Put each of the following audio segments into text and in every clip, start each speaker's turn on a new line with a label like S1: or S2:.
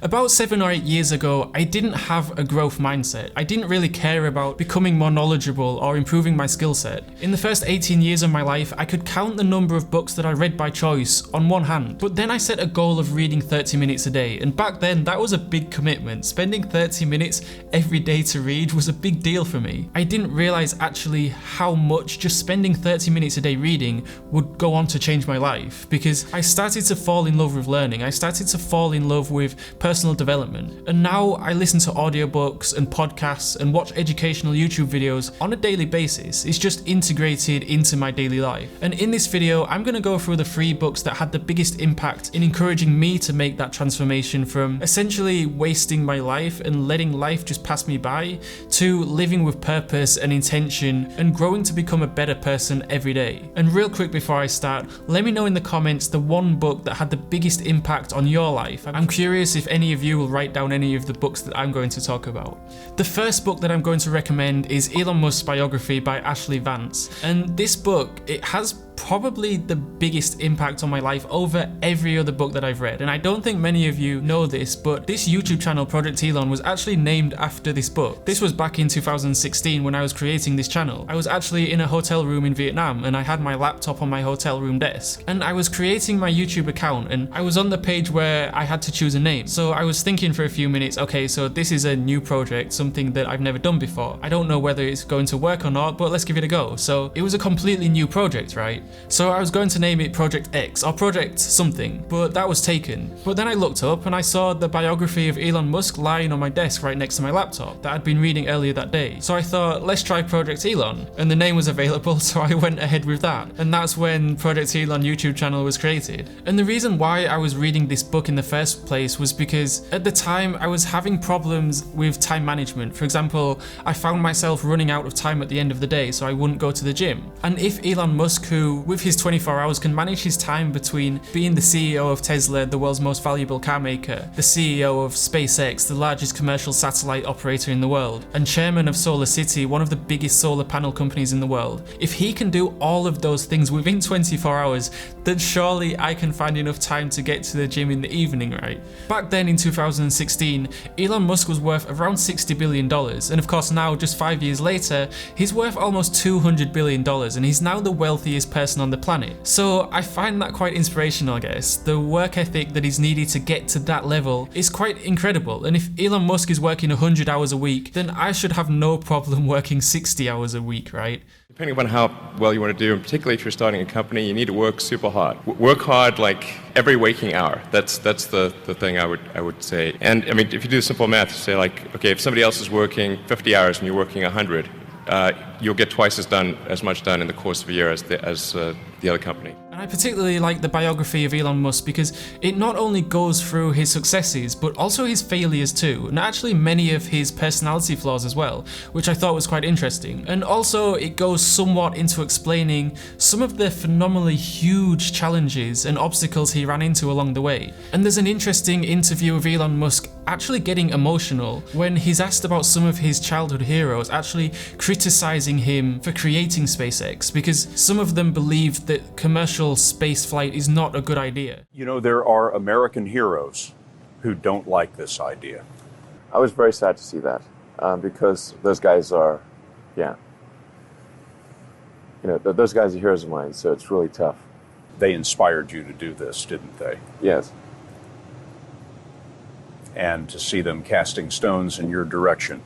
S1: About 7 or 8 years ago, I didn't have a growth mindset. I didn't really care about becoming more knowledgeable or improving my skill set. In the first 18 years of my life, I could count the number of books that I read by choice on one hand. But then I set a goal of reading 30 minutes a day, and back then that was a big commitment. Spending 30 minutes every day to read was a big deal for me. I didn't realize actually how much just spending 30 minutes a day reading would go on to change my life, because I started to fall in love with learning. I started to fall in love with personal development, and now I listen to audiobooks and podcasts and watch educational YouTube videos on a daily basis. It's just integrated into my daily life. And in this video, I'm going to go through the 3 books that had the biggest impact in encouraging me to make that transformation from essentially wasting my life and letting life just pass me by to living with purpose and intention and growing to become a better person every day. And real quick before I start, let me know in the comments the one book that had the biggest impact on your life. I'm curious if any of you will write down any of the books that I'm going to talk about. The first book that I'm going to recommend is Elon Musk's biography by Ashley Vance. And this book, it has probably the biggest impact on my life over every other book that I've read. And I don't think many of you know this, but this YouTube channel, Project Elon, was actually named after this book. This was back in 2016 when I was creating this channel. I was actually in a hotel room in Vietnam, and I had my laptop on my hotel room desk. And I was creating my YouTube account, and I was on the page where I had to choose a name. So I was thinking for a few minutes, okay, so this is a new project, something that I've never done before. I don't know whether it's going to work or not, but let's give it a go. So it was a completely new project, right? So I was going to name it Project X or Project something, but that was taken. But then I looked up and I saw the biography of Elon Musk lying on my desk right next to my laptop that I'd been reading earlier that day. So I thought, let's try Project Elon, and the name was available, so I went ahead with that. And that's when Project Elon YouTube channel was created. And the reason why I was reading this book in the first place was because at the time I was having problems with time management. For example, I found myself running out of time at the end of the day, so I wouldn't go to the gym. And if Elon Musk, who with his 24 hours can manage his time between being the CEO of Tesla, the world's most valuable car maker, the CEO of SpaceX, the largest commercial satellite operator in the world, and chairman of Solar City, one of the biggest solar panel companies in the world, if he can do all of those things within 24 hours, then surely I can find enough time to get to the gym in the evening, right? Back then in 2016, Elon Musk was worth around $60 billion, and of course now, just 5 years later, he's worth almost $200 billion, and he's now the wealthiest person on the planet. So I find that quite inspirational, I guess. The work ethic that is needed to get to that level is quite incredible, and if Elon Musk is working 100 hours a week, then I should have no problem working 60 hours a week, right?
S2: Depending on how well you want to do, and particularly if you're starting a company, you need to work super hard. Work hard like every waking hour. That's the thing I would say. And I mean, if you do simple math, say like, okay, if somebody else is working 50 hours and you're working 100, you'll get twice as much done in the course of a year as the other company.
S1: And I particularly like the biography of Elon Musk because it not only goes through his successes, but also his failures too, and actually many of his personality flaws as well, which I thought was quite interesting. And also it goes somewhat into explaining some of the phenomenally huge challenges and obstacles he ran into along the way. And there's an interesting interview of Elon Musk actually getting emotional when he's asked about some of his childhood heroes actually criticizing him for creating SpaceX, because some of them believed that commercial space flight is not a good idea.
S3: You know, there are American heroes who don't like this idea.
S4: I was very sad to see that because those guys are, those guys are heroes of mine, so it's really tough.
S3: They inspired you to do this, didn't they?
S4: Yes.
S3: And to see them casting stones in your direction.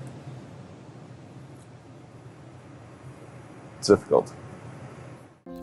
S4: It's difficult.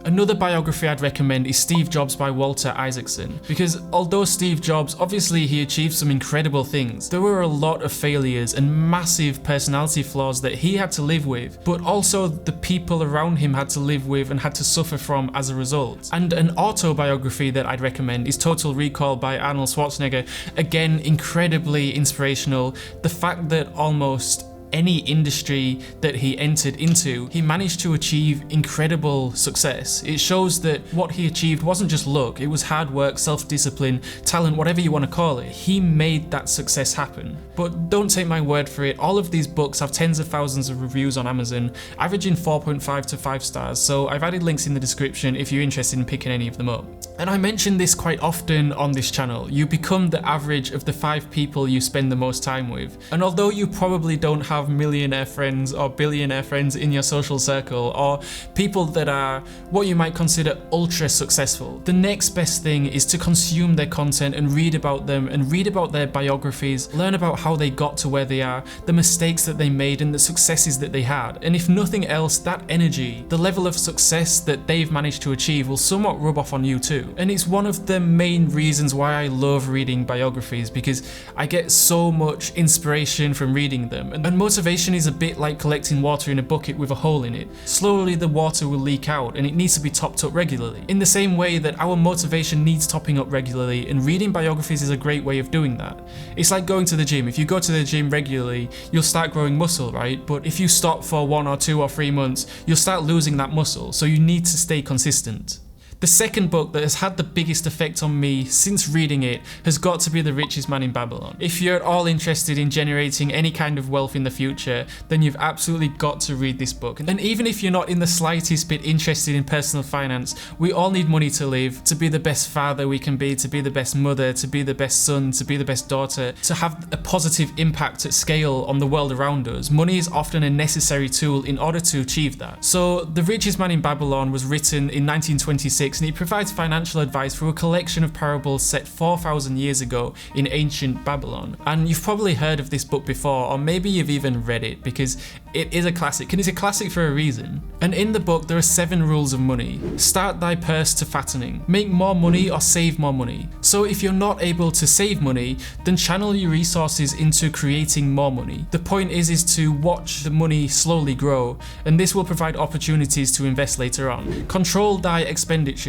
S1: Another biography I'd recommend is Steve Jobs by Walter Isaacson, because although Steve Jobs, obviously he achieved some incredible things, there were a lot of failures and massive personality flaws that he had to live with, but also the people around him had to live with and had to suffer from as a result. And an autobiography that I'd recommend is Total Recall by Arnold Schwarzenegger. Again, incredibly inspirational. The fact that almost any industry that he entered into, he managed to achieve incredible success. It shows that what he achieved wasn't just luck, it was hard work, self-discipline, talent, whatever you want to call it. He made that success happen. But don't take my word for it, all of these books have tens of thousands of reviews on Amazon, averaging 4.5 to 5 stars, so I've added links in the description if you're interested in picking any of them up. And I mention this quite often on this channel, you become the average of the 5 people you spend the most time with. And although you probably don't have millionaire friends or billionaire friends in your social circle, or people that are what you might consider ultra successful, the next best thing is to consume their content and read about them and read about their biographies, learn about how they got to where they are, the mistakes that they made and the successes that they had. And if nothing else, that energy, the level of success that they've managed to achieve will somewhat rub off on you too. And it's one of the main reasons why I love reading biographies, because I get so much inspiration from reading them. And motivation is a bit like collecting water in a bucket with a hole in it. Slowly the water will leak out and it needs to be topped up regularly. In the same way that our motivation needs topping up regularly, and reading biographies is a great way of doing that. It's like going to the gym. If you go to the gym regularly, you'll start growing muscle, right? But if you stop for 1 or 2 or 3 months, you'll start losing that muscle. So you need to stay consistent. The second book that has had the biggest effect on me since reading it has got to be The Richest Man in Babylon. If you're at all interested in generating any kind of wealth in the future, then you've absolutely got to read this book. And even if you're not in the slightest bit interested in personal finance, we all need money to live, to be the best father we can be, to be the best mother, to be the best son, to be the best daughter, to have a positive impact at scale on the world around us. Money is often a necessary tool in order to achieve that. So The Richest Man in Babylon was written in 1926, and it provides financial advice through a collection of parables set 4,000 years ago in ancient Babylon. And you've probably heard of this book before, or maybe you've even read it, because it is a classic, and it's a classic for a reason. And in the book there are 7 rules of money. Start thy purse to fattening. Make more money or save more money. So if you're not able to save money, then channel your resources into creating more money. The point is to watch the money slowly grow, and this will provide opportunities to invest later on. Control thy expenditures.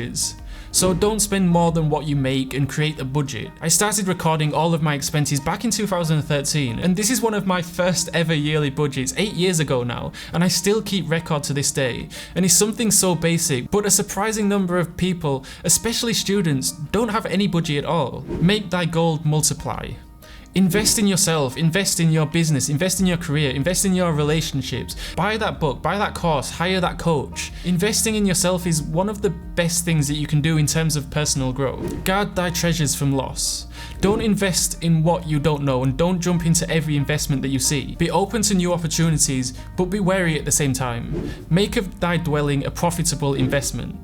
S1: So don't spend more than what you make and create a budget. I started recording all of my expenses back in 2013, and this is one of my first ever yearly budgets 8 years ago now, and I still keep record to this day. And it's something so basic, but a surprising number of people, especially students, don't have any budget at all. Make thy gold multiply. Invest in yourself, invest in your business, invest in your career, invest in your relationships. Buy that book, buy that course, hire that coach. Investing in yourself is one of the best things that you can do in terms of personal growth. Guard thy treasures from loss. Don't invest in what you don't know, and don't jump into every investment that you see. Be open to new opportunities, but be wary at the same time. Make of thy dwelling a profitable investment.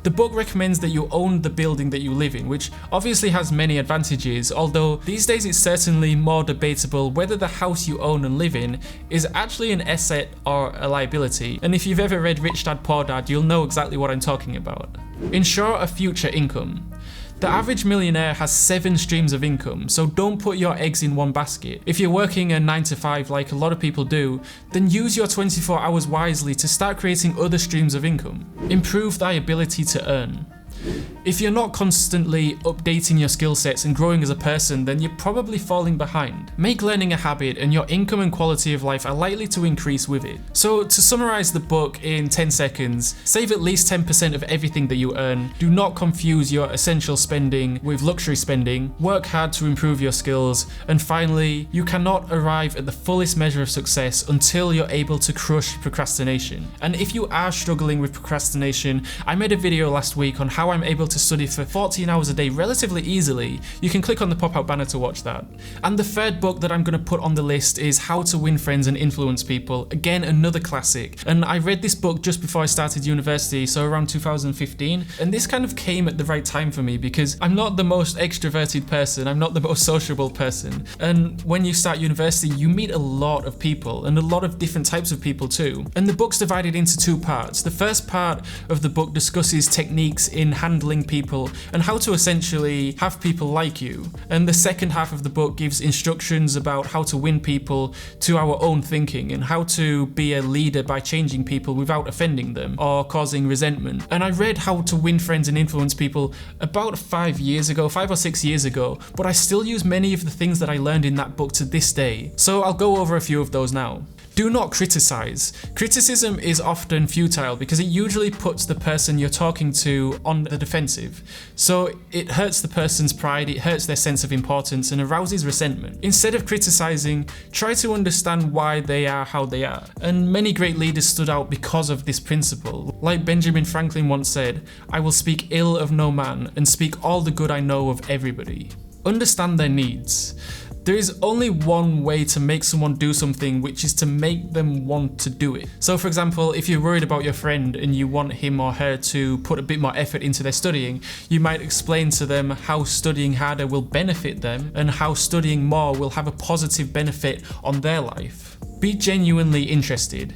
S1: The book recommends that you own the building that you live in, which obviously has many advantages, although these days it's certainly more debatable whether the house you own and live in is actually an asset or a liability. And if you've ever read Rich Dad Poor Dad, you'll know exactly what I'm talking about. Ensure a future income. The average millionaire has 7 streams of income, so don't put your eggs in one basket. If you're working a 9 to 5 like a lot of people do, then use your 24 hours wisely to start creating other streams of income. Improve thy ability to earn. If you're not constantly updating your skill sets and growing as a person, then you're probably falling behind. Make learning a habit, and your income and quality of life are likely to increase with it. So to summarize the book in 10 seconds, save at least 10% of everything that you earn. Do not confuse your essential spending with luxury spending. Work hard to improve your skills. And finally, you cannot arrive at the fullest measure of success until you're able to crush procrastination. And if you are struggling with procrastination, I made a video last week on how I'm able to study for 14 hours a day relatively easily. You can click on the pop-out banner to watch that. And the third book that I'm going to put on the list is How to Win Friends and Influence People. Again, another classic. And I read this book just before I started university, so around 2015. And this kind of came at the right time for me because I'm not the most extroverted person, I'm not the most sociable person. And when you start university, you meet a lot of people and a lot of different types of people too. And the book's divided into 2 parts. The first part of the book discusses techniques in handling winning people and how to essentially have people like you. And the second half of the book gives instructions about how to win people to our own thinking and how to be a leader by changing people without offending them or causing resentment. And I read How to Win Friends and Influence People about 5 or 6 years ago, but I still use many of the things that I learned in that book to this day. So I'll go over a few of those now. Do not criticize. Criticism is often futile because it usually puts the person you're talking to on the defensive. So it hurts the person's pride, it hurts their sense of importance and arouses resentment. Instead of criticizing, try to understand why they are how they are. And many great leaders stood out because of this principle. Like Benjamin Franklin once said, "I will speak ill of no man and speak all the good I know of everybody." Understand their needs. There is only one way to make someone do something, which is to make them want to do it. So for example, if you're worried about your friend and you want him or her to put a bit more effort into their studying, you might explain to them how studying harder will benefit them and how studying more will have a positive benefit on their life. Be genuinely interested.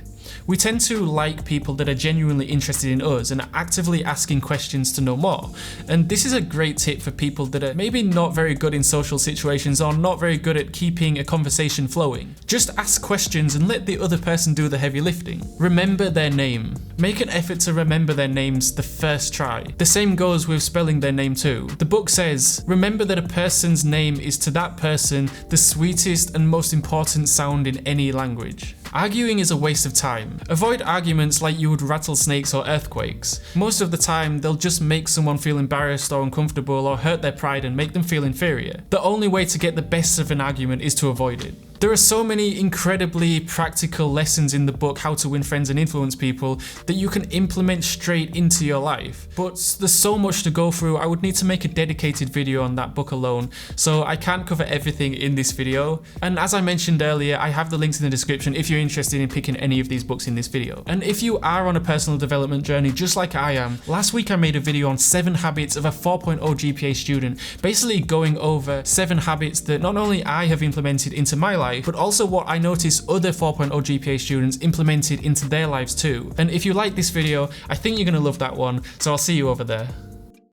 S1: We tend to like people that are genuinely interested in us and are actively asking questions to know more. And this is a great tip for people that are maybe not very good in social situations or not very good at keeping a conversation flowing. Just ask questions and let the other person do the heavy lifting. Remember their name. Make an effort to remember their names the first try. The same goes with spelling their name too. The book says, remember that a person's name is to that person the sweetest and most important sound in any language. Arguing is a waste of time. Avoid arguments like you would rattlesnakes or earthquakes. Most of the time, they'll just make someone feel embarrassed or uncomfortable or hurt their pride and make them feel inferior. The only way to get the best of an argument is to avoid it. There are so many incredibly practical lessons in the book How to Win Friends and Influence People that you can implement straight into your life. But there's so much to go through, I would need to make a dedicated video on that book alone, so I can't cover everything in this video. And as I mentioned earlier, I have the links in the description if you're interested in picking any of these books in this video. And if you are on a personal development journey just like I am, last week I made a video on 7 habits of a 4.0 GPA student, basically going over 7 habits that not only I have implemented into my life, but also what I noticed other 4.0 GPA students implemented into their lives too. And if you like this video, I think you're going to love that one, so I'll see you over there.